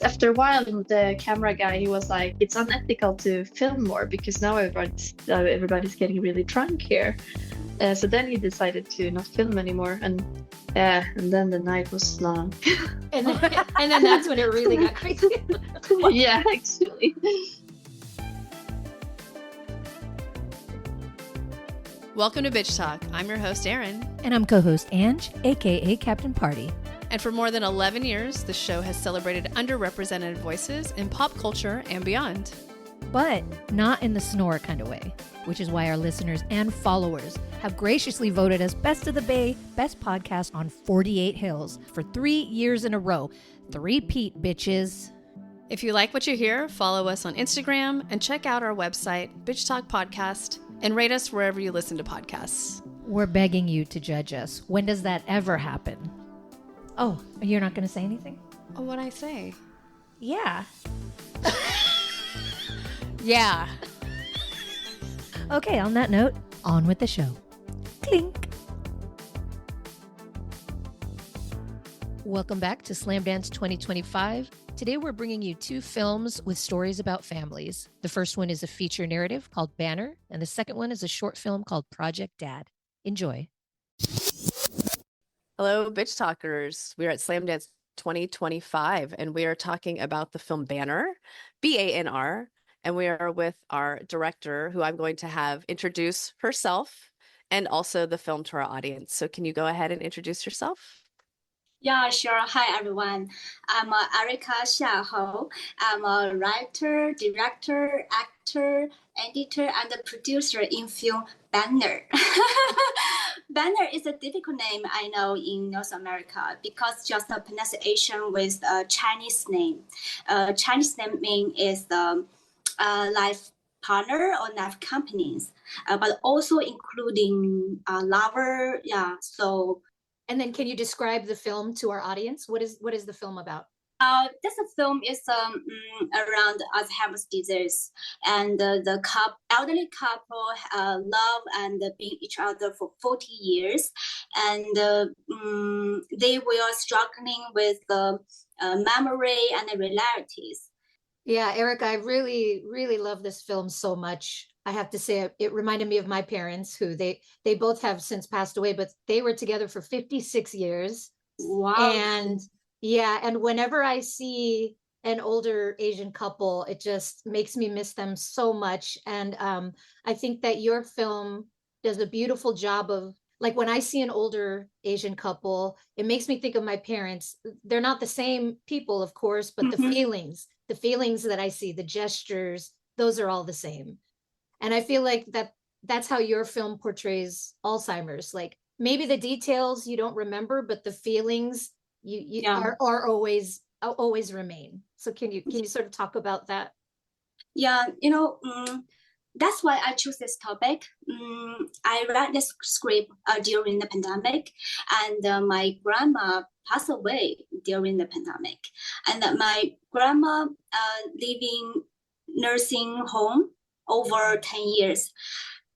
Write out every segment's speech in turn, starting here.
After a while, the camera guy, he was like, it's unethical to film more because now everybody's getting really drunk here. So then he decided to not film anymore, and then the night was long. and then that's when it really got crazy. Yeah, actually. Welcome to Bitch Talk. I'm your host, Erin. And I'm co-host Ange, aka Captain Party. And for more than 11 years, the show has celebrated underrepresented voices in pop culture and beyond. But not in the snore kind of way, which is why our listeners and followers have graciously voted us Best of the Bay, Best Podcast on 48 Hills for 3 years in a row. Three-peat, bitches. If you like what you hear, follow us on Instagram and check out our website, Bitch Talk Podcast, and rate us wherever you listen to podcasts. We're begging you to judge us. When does that ever happen? Oh, you're not going to say anything? Oh, what'd I say? Yeah. Yeah. Okay, on that note, on with the show. Clink. Welcome back to Slamdance 2025. Today we're bringing you 2 films with stories about families. The first one is a feature narrative called BANR, and the second one is a short film called Project Dad. Enjoy. Hello, Bitch Talkers. We're at Slamdance 2025, and we are talking about the film BANR, BANR, and we are with our director, who I'm going to have introduce herself and also the film to our audience. So can you go ahead and introduce yourself? Yeah, sure. Hi, everyone. I'm Erica Xiaohou. I'm a writer, director, actor, editor, and a producer in film BANR. BANR is a difficult name, I know, in North America because just a pronunciation with a Chinese name. Chinese name is the life partner or life companies, but also including lover. Yeah, so. And then can you describe the film to our audience? What is the film about? This film is around Alzheimer's disease, and the elderly couple love and been each other for 40 years, and they were struggling with the memory and the realities. Yeah, Erica, I really, really love this film so much. I have to say, it reminded me of my parents, who they both have since passed away, but they were together for 56 years. Wow. And yeah, and whenever I see an older Asian couple, it just makes me miss them so much. And I think that your film does a beautiful job of, like, when I see an older Asian couple, it makes me think of my parents. They're not the same people, of course, but the feelings that I see, the gestures, those are all the same. And I feel like that's how your film portrays Alzheimer's. Like, maybe the details you don't remember, but the feelings you are always remain. So can you sort of talk about that? Yeah, that's why I choose this topic. I read this script during the pandemic, and my grandma passed away during the pandemic, and my grandma living nursing home over 10 years.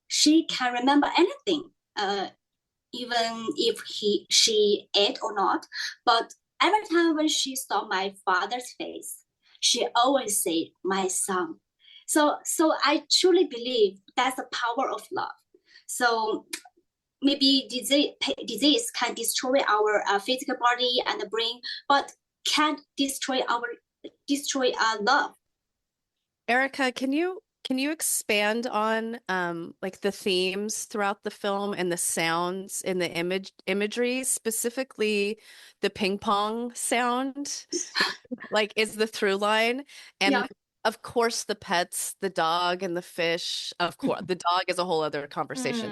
She can remember anything, even if she ate or not. But every time when she saw my father's face, she always said, "My son." So I truly believe that's the power of love. So maybe disease can destroy our physical body and the brain, but can't destroy our love. Erica, can you expand on like the themes throughout the film and the sounds and the imagery, specifically the ping pong sound, like, is the through line? And of course the pets, the dog and the fish. Of course, the dog is a whole other conversation.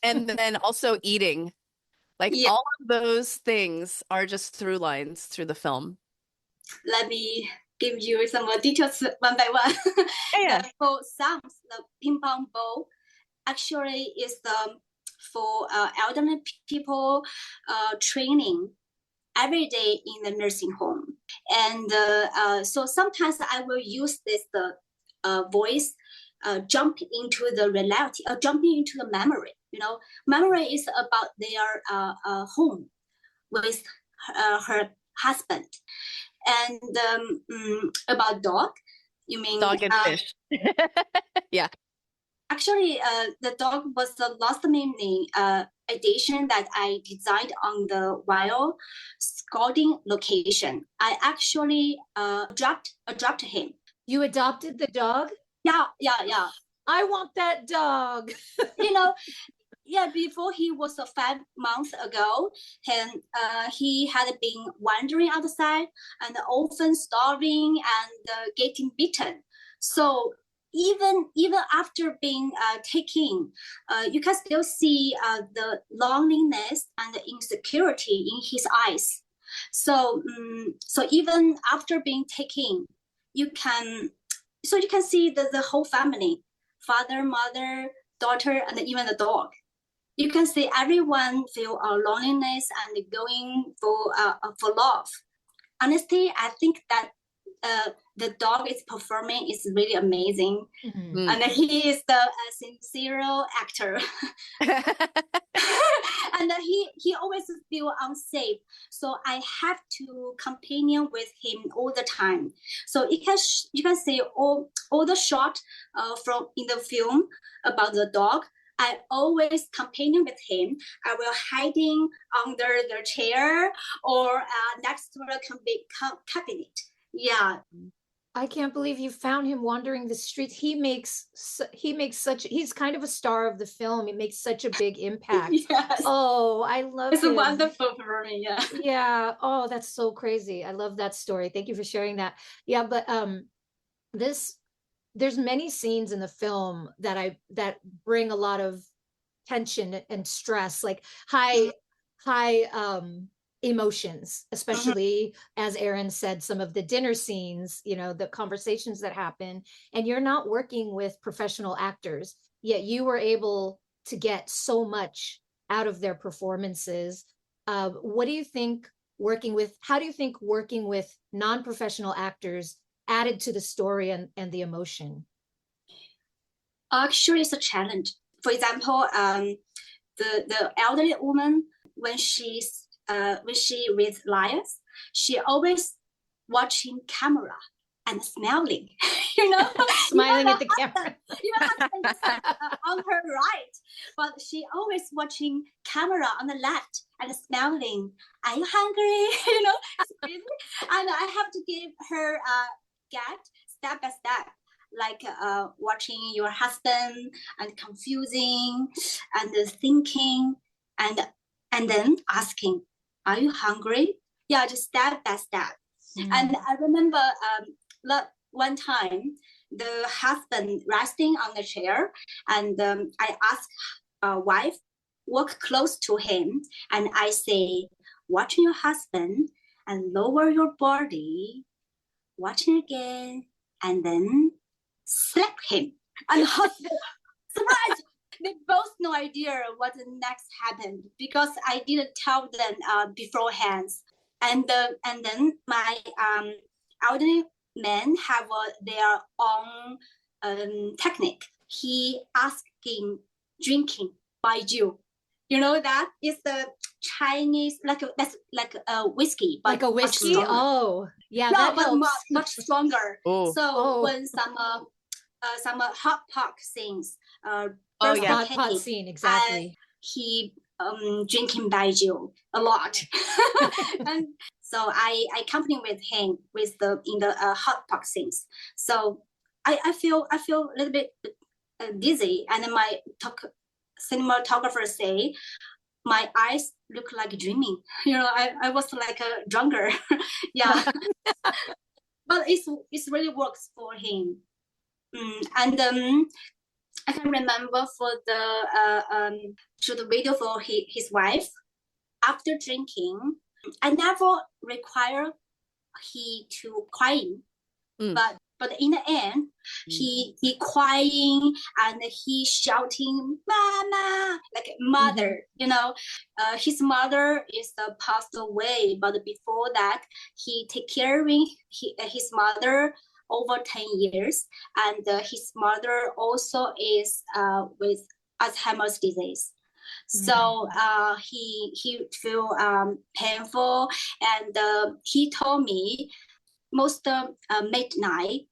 And then also eating, like, all of those things are just through lines through the film. Let me give you some more details one by one. Yeah. For sounds, the ping pong ball actually is for elderly people training every day in the nursing home. And so sometimes I will use this voice jump into the reality, or jumping into the memory. Memory is about their home with her husband. And about dog, you mean Dog and fish. Yeah. actually, the dog was the last minute addition that I designed on the wild scouting location. I actually dropped him. You adopted the dog? Yeah. I want that dog. You know, yeah, before he was 5 months ago, and he had been wandering outside and often starving and getting bitten. So even after being taken, you can still see the loneliness and the insecurity in his eyes. So even after being taken, you can see the whole family, father, mother, daughter, and even the dog. You can see everyone feel loneliness and going for love. Honestly, I think that the dog is performing is really amazing, and he is the sincere actor. And he always feel unsafe, so I have to companion with him all the time. So you can see all the shot from in the film about the dog. I always companion with him. I will hiding under the chair or next to the cabinet. Yeah. I can't believe you found him wandering the streets. He's kind of a star of the film. He makes such a big impact. Yes. Oh, I love It's him. wonderful for me. Yeah. Yeah. Oh, that's so crazy. I love that story. Thank you for sharing that. Yeah, but there's many scenes in the film that bring a lot of tension and stress, like high emotions, especially as Aaron said, some of the dinner scenes, the conversations that happen, and you're not working with professional actors, yet you were able to get so much out of their performances. How do you think working with non-professional actors added to the story and the emotion? Actually, it's a challenge. For example, the elderly woman, when she reads lines, she always watching camera and smiling, Smiling at the camera. Even husband on her right, but she always watching camera on the left and smiling. Are you hungry? And I have to give her guide step by step, like watching your husband and confusing and thinking and then asking, are you hungry? Yeah, just step by step. And I remember one time the husband resting on the chair, and I asked wife walk close to him, and I say, watching your husband and lower your body, watching again, and then slap him. And husband, surprise! They both no idea what the next happened because I didn't tell them beforehand. And then my elderly men have their own technique. He asking drinking baijiu. You know that is the Chinese that's like a whiskey, but like a whiskey. Oh, yeah, no, that but helps. much stronger. Oh. So when some hot pot things, hot pot scene, exactly. He drinking baijiu a lot, and so I accompany with him with in the hot pot things. So I feel a little bit dizzy, and my cinematographer say my eyes look like dreaming. I was like a drunker. Yeah. But it really works for him. And I can remember for the shoot video for his wife. After drinking, I never require he to crying, but in the end, he crying and he shouting "Mama," like mother. His mother is passed away, but before that, he take caring his mother over 10 years, and his mother also is with Alzheimer's disease. So he feel painful, and he told me most midnight,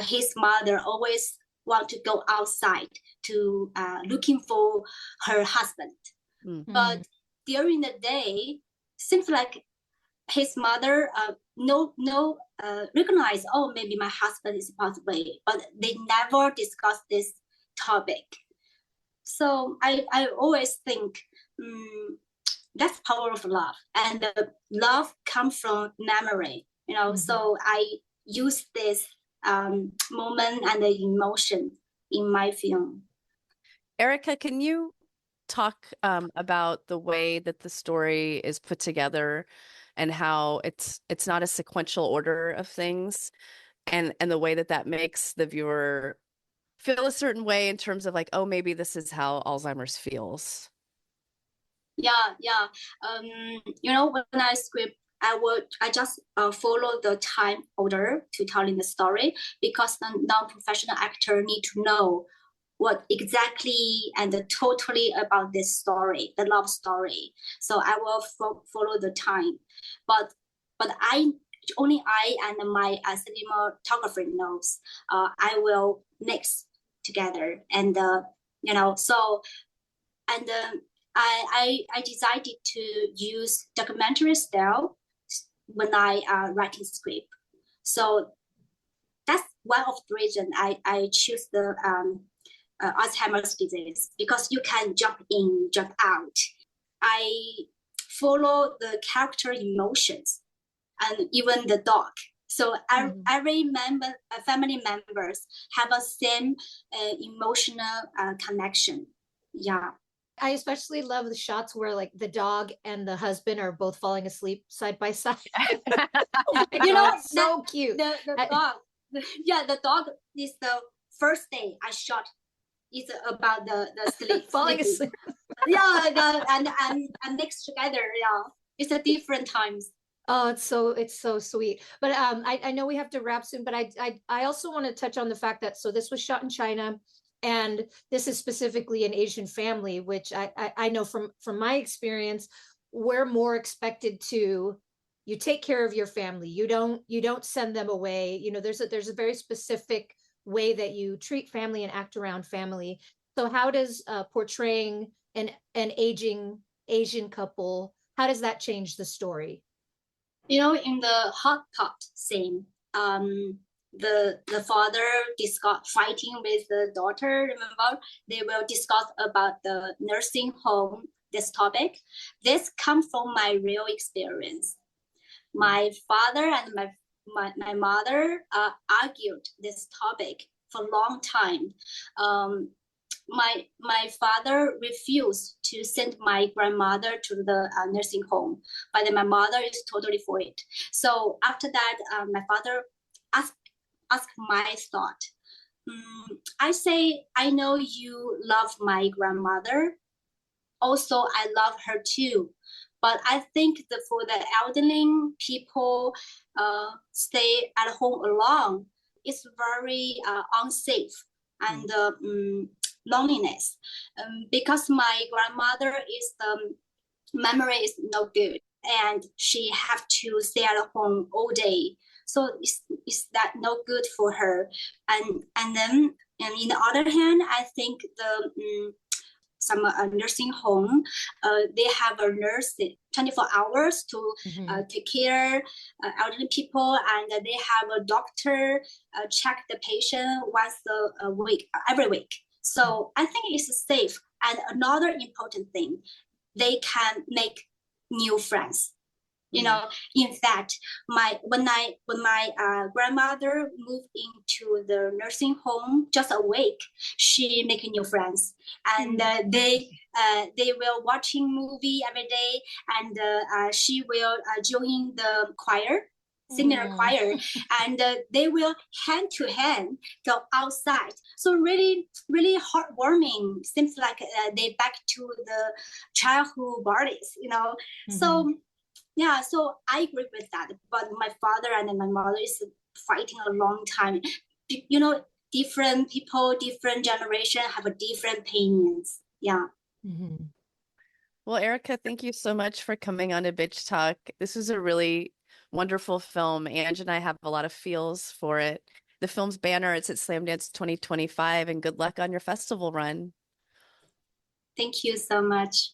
his mother always want to go outside to looking for her husband. But during the day, seems like his mother no recognize, oh, maybe my husband is passed away, but they never discuss this topic. So I always think that's power of love, and love comes from memory, so I use this moment and the emotion in my film. Erica, can you talk about the way that the story is put together and how it's not a sequential order of things, and the way that makes the viewer feel a certain way in terms of like, oh, maybe this is how Alzheimer's feels? Yeah. When I script, I just follow the time order to telling the story, because the non-professional actor need to know what exactly and totally about this story, the love story. So I will follow the time, but only I and my cinematographer knows. I will mix together, and so and I decided to use documentary style when I writing script. So that's one of the reason I choose the Alzheimer's disease, because you can jump in, jump out. I follow the character emotions and even the dog. So every family members have a same emotional connection. Yeah. I especially love the shots where like the dog and the husband are both falling asleep side by side. So cute. The dog, the dog is the first day I shot. It's about the sleep, falling asleep. and mixed together. Yeah, it's a different times. Oh, it's so sweet. But I know we have to wrap soon, but I also want to touch on the fact that this was shot in China, and this is specifically an Asian family, which I know from my experience, we're more expected to, you take care of your family. You don't send them away. There's a very specific way that you treat family and act around family. So how does portraying an aging Asian couple, how does that change the story? In the hot pot scene, the father discuss fighting with the daughter. Remember, they will discuss about the nursing home. This topic, this comes from my real experience. My father and my mother argued this topic for a long time. My father refused to send my grandmother to the nursing home, but then my mother is totally for it. So after that, my father asked my thought. I say, I know you love my grandmother. Also, I love her too. But I think that for the elderly people stay at home alone, it's very unsafe and loneliness. Because my grandmother is memory is no good, and she have to stay at home all day. So is that no good for her? And then in the other hand, I think some nursing home, they have a nurse 24 hours to take care elderly people, and they have a doctor check the patient once a week, every week. So I think it's safe. And another important thing, they can make new friends. In fact, when my grandmother moved into the nursing home just a week, she making new friends, and they will watching movie every day, and she will join the choir, similar choir, and they will hand to hand go outside. So really, really heartwarming. Seems like they back to the childhood parties, So. Yeah, so I agree with that. But my father and my mother is fighting a long time. Different people, different generation have a different opinions. Yeah. Well, Erica, thank you so much for coming on to Bitch Talk. This was a really Wonderful film. Ange and I have a lot of feels for it. The film's banner, it's at Slamdance 2025, and good luck on your festival run. Thank you so much.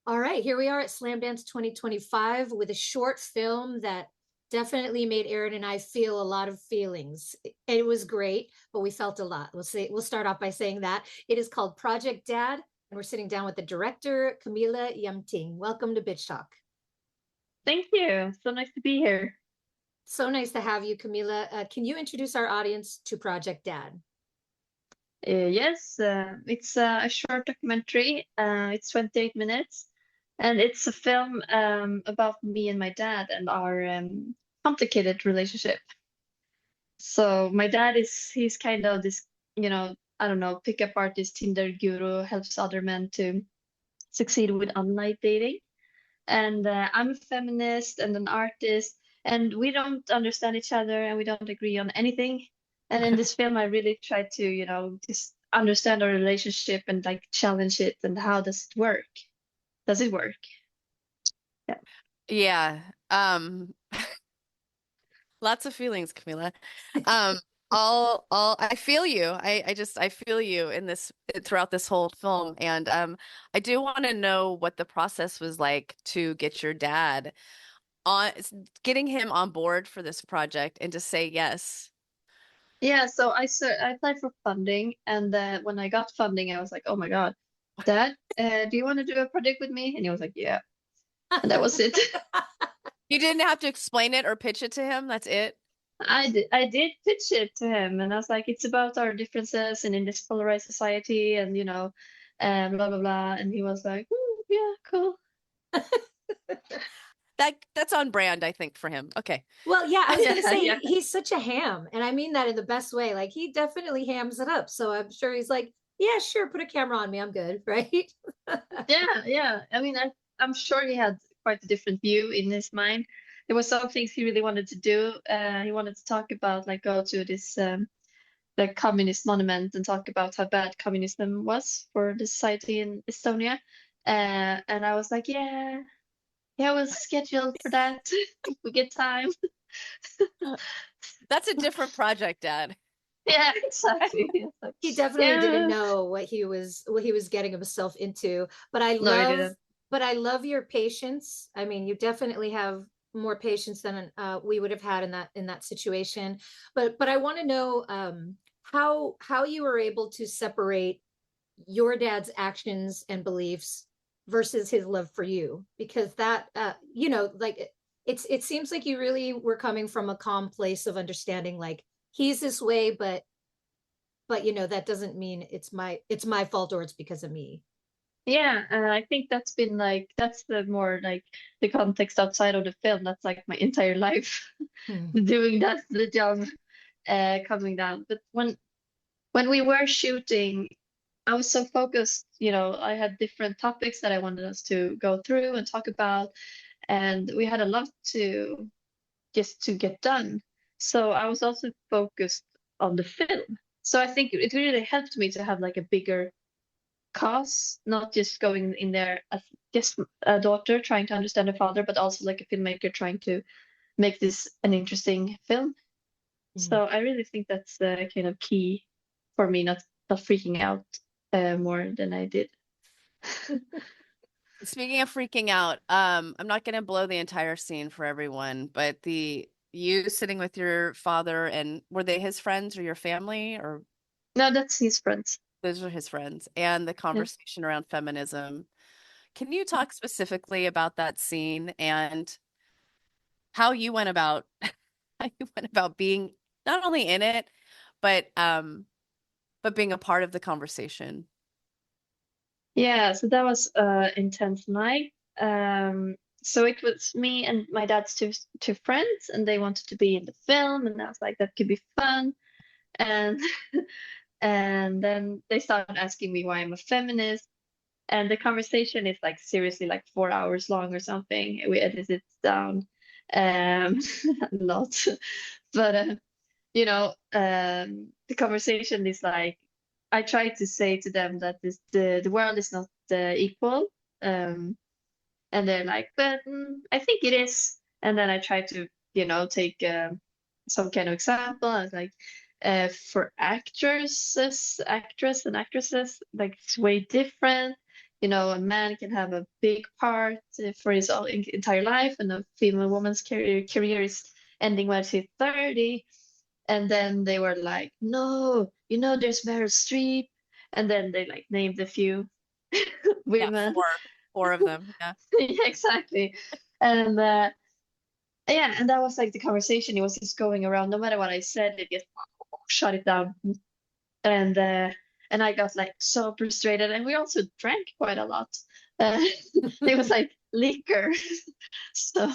All right, here we are at Slamdance 2025 with a short film that definitely made Erin and I feel a lot of feelings. It was great, but we felt a lot. We'll start off by saying that. It is called Project Dad, and we're sitting down with the director, Camila Yamting. Welcome to Bitch Talk. Thank you. So nice to be here. So nice to have you, Camila. Can you introduce our audience to Project Dad? Yes, it's a short documentary. It's 28 minutes, and it's a film about me and my dad and our complicated relationship. So my dad he's kind of this, I don't know, pickup artist, Tinder guru, helps other men to succeed with online dating. And I'm a feminist and an artist, and we don't understand each other and we don't agree on anything. And in this film, I really try to, just understand our relationship and like challenge it and how does it work? Does it work? Yeah. Yeah. Lots of feelings, Camila. I feel you. I feel you in this throughout this whole film. And I do want to know what the process was like to get your dad on, getting him on board for this project and to say yes. Yeah, so I applied for funding, and when I got funding, I was like, oh my God, Dad, do you want to do a project with me? And he was like, yeah. And that was it. You didn't have to explain it or pitch it to him. That's it. I did pitch it to him, and I was like, it's about our differences and in this polarized society, and blah blah blah. And he was like, "Ooh, yeah, cool." That's on brand, I think, for him. Okay. Well, yeah, I was gonna Yeah, say yeah. he's such a ham, and I mean that in the best way. Like he definitely hams it up. So I'm sure he's like, yeah, sure, put a camera on me, I'm good, right? Yeah. I mean, I'm sure he had quite a different view in his mind. There were some things he really wanted to do. He wanted to talk about, like, go to this the communist monument and talk about how bad communism was for the society in Estonia. And I was like, yeah, we'll schedule for that if we get time. That's a different project, Dad. Yeah, exactly. It's like, He definitely didn't yeah. know what he was getting himself into. But I No, he love didn't. your patience. I mean, you definitely have more patience than we would have had in that situation. But I want to know how you were able to separate your dad's actions and beliefs versus his love for you, because that like it seems like you really were coming from a calm place of understanding, like he's this way, but that doesn't mean it's my fault or it's because of me. Yeah, I think that's the more like the context outside of the film. That's like my entire life Hmm. doing the job coming down. But when we were shooting, I was so focused, I had different topics that I wanted us to go through and talk about, and we had a lot to just to get done. So I was also focused on the film. So I think it really helped me to have like a bigger cause, not just going in there as just a daughter trying to understand her father, but also like a filmmaker trying to make this an interesting film. Mhm. So I really think that's kind of key for me, not freaking out more than I did. Speaking of freaking out, I'm not going to blow the entire scene for everyone, but you sitting with your father, and were they his friends or your family, or No, that's his friends. those are his friends, and the Yeah. conversation around feminism. Can you talk specifically about that scene and how you went about how you went about being not only in it, but being a part of the conversation? Yeah, so that was intense night. So it was me and my dad's two friends, and they wanted to be in the film, and I was like, that could be fun. And and then they started asking me why I'm a feminist, and the conversation is like seriously like 4 hours long or something. We edited it down a lot, but the conversation is like I try to say to them that the world is not equal, um, and they're like, but I think it is. And then I tried to, take some kind of example. I was like, for actress and actresses, like it's way different. A man can have a big part for his entire life, and a female woman's career is ending when she's 30. And then they were like, no, there's Meryl Streep. And then they like named a few Yeah, women. four of them. Yeah. Yeah, exactly. And yeah, and that was like the conversation. It was just going around. No matter what I said, it just shut it down. And I got like so frustrated. And we also drank quite a lot. It was like liquor. So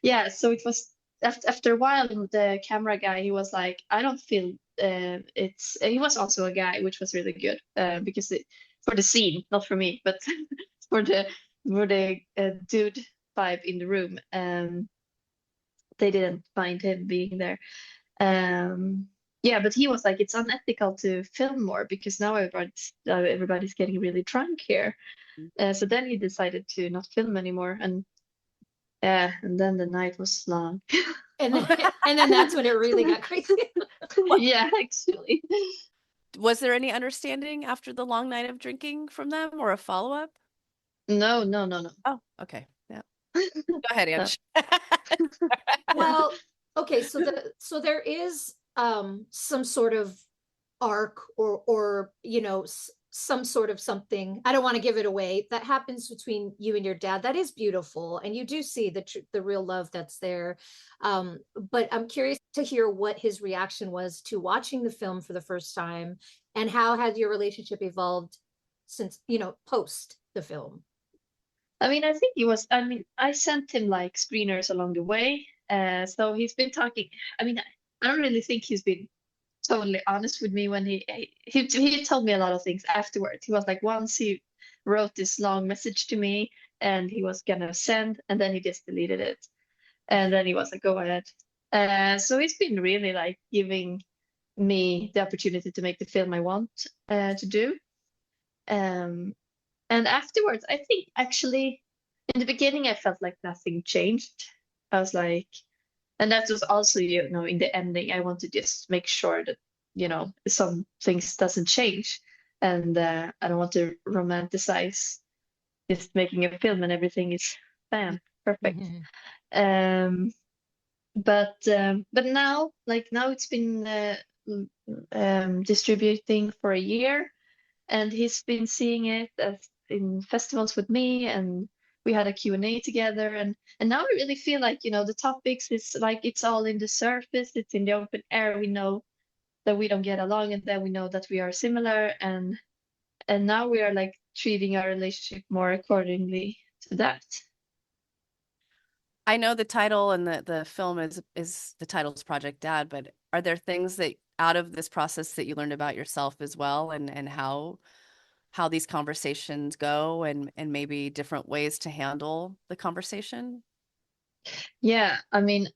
yeah, so it was after a while, the camera guy, he was like, I don't feel he was also a guy, which was really good because for the scene, not for me, but for the dude vibe in the room. They didn't mind him being there. Yeah, but he was like, it's unethical to film more because now everybody's getting really drunk here. So then he decided to not film anymore, and then the night was long. And then that's when it really got crazy. Yeah, actually. Was there any understanding after the long night of drinking from them or a follow-up? No. Oh, okay. Yeah. Go ahead, Ange. Well, okay, so there is some sort of arc or some sort of something. I don't want to give it away that happens between you and your dad. That is beautiful, and you do see the real love that's there. But I'm curious to hear what his reaction was to watching the film for the first time, and how has your relationship evolved since post the film. I mean, I sent him like screeners along the way. So he's been talking. I mean, I don't really think he's been totally honest with me when he told me a lot of things afterwards. He was like, once he wrote this long message to me and he was gonna send, and then he just deleted it. And then he was like, go ahead. So he's been really like giving me the opportunity to make the film I want to do. Um, and afterwards, I think actually in the beginning, I felt like nothing changed. I was like, and that was also, in the ending, I want to just make sure that, some things doesn't change. And I don't want to romanticize just making a film and everything is bam, perfect. Um, but now, like now it's been distributing for a year, and he's been seeing it in festivals with me, and we had a Q&A together, and now I really feel like the topics is like it's all in the surface, it's in the open air. We know that we don't get along, and then we know that we are similar, and now we are like treating our relationship more accordingly to that. I know the title and the film is the title's Project Dad, but are there things that out of this process that you learned about yourself as well, and how these conversations go, and maybe different ways to handle the conversation? Yeah, I mean,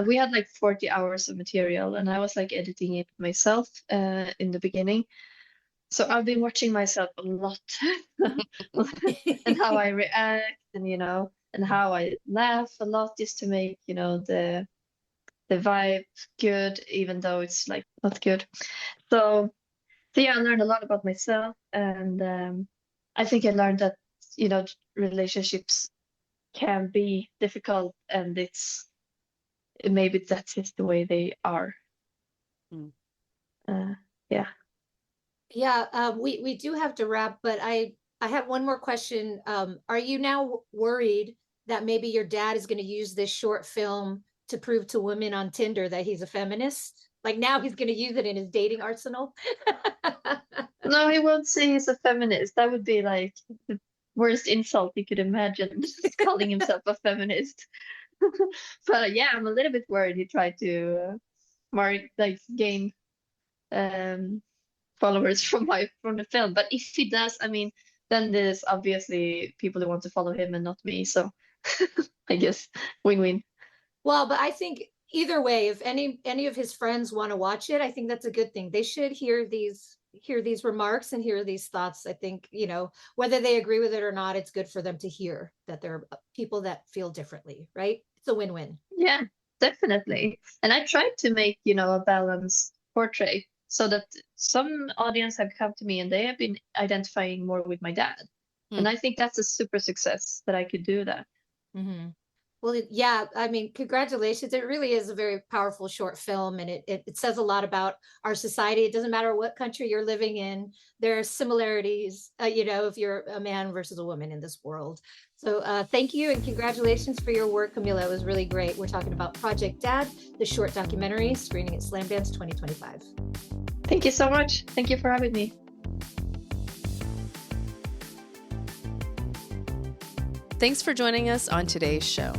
we had like 40 hours of material, and I was like editing it myself in the beginning. So I've been watching myself a lot and how I react, and how I laugh a lot just to make, the vibe good, even though it's like not good. So yeah, I learned a lot about myself, and I think I learned that, relationships can be difficult, and maybe that's just the way they are. Mm. Yeah. Yeah, we do have to wrap, but I have one more question. Are you now worried that maybe your dad is going to use this short film to prove to women on Tinder that he's a feminist? Like now he's going to use it in his dating arsenal? No, he won't say he's a feminist. That would be like the worst insult you could imagine, calling himself a feminist. But yeah, I'm a little bit worried he tried to gain um followers from the film. But if he does, I mean, then there's obviously people who want to follow him and not me. So I guess win-win. Well, but I think either way, if any of his friends want to watch it, I think that's a good thing. They should hear these hear these remarks and hear these thoughts. I think, whether they agree with it or not, it's good for them to hear that there are people that feel differently, right? It's a win-win. Yeah, definitely. And I tried to make, a balanced portrait so that some audience have come to me and they have been identifying more with my dad. And I think that's a super success that I could do that. Mm-hmm. Well, yeah, I mean, congratulations. It really is a very powerful short film, and it says a lot about our society. It doesn't matter what country you're living in. There are similarities, if you're a man versus a woman in this world. So thank you and congratulations for your work, Camila. It was really great. We're talking about Project Dad, the short documentary screening at Slamdance 2025. Thank you so much. Thank you for having me. Thanks for joining us on today's show.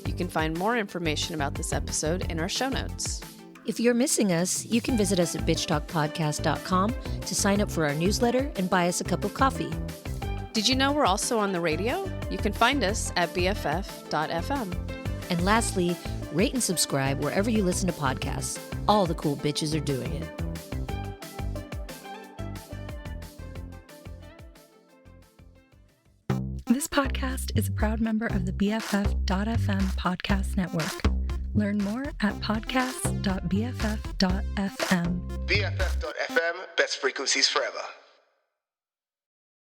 You can find more information about this episode in our show notes. If you're missing us, you can visit us at bitchtalkpodcast.com to sign up for our newsletter and buy us a cup of coffee. Did you know we're also on the radio? You can find us at bff.fm. And lastly, rate and subscribe wherever you listen to podcasts. All the cool bitches are doing it. This podcast is a proud member of the BFF.FM podcast network. Learn more at podcasts.bff.fm. BFF.fm, best frequencies forever.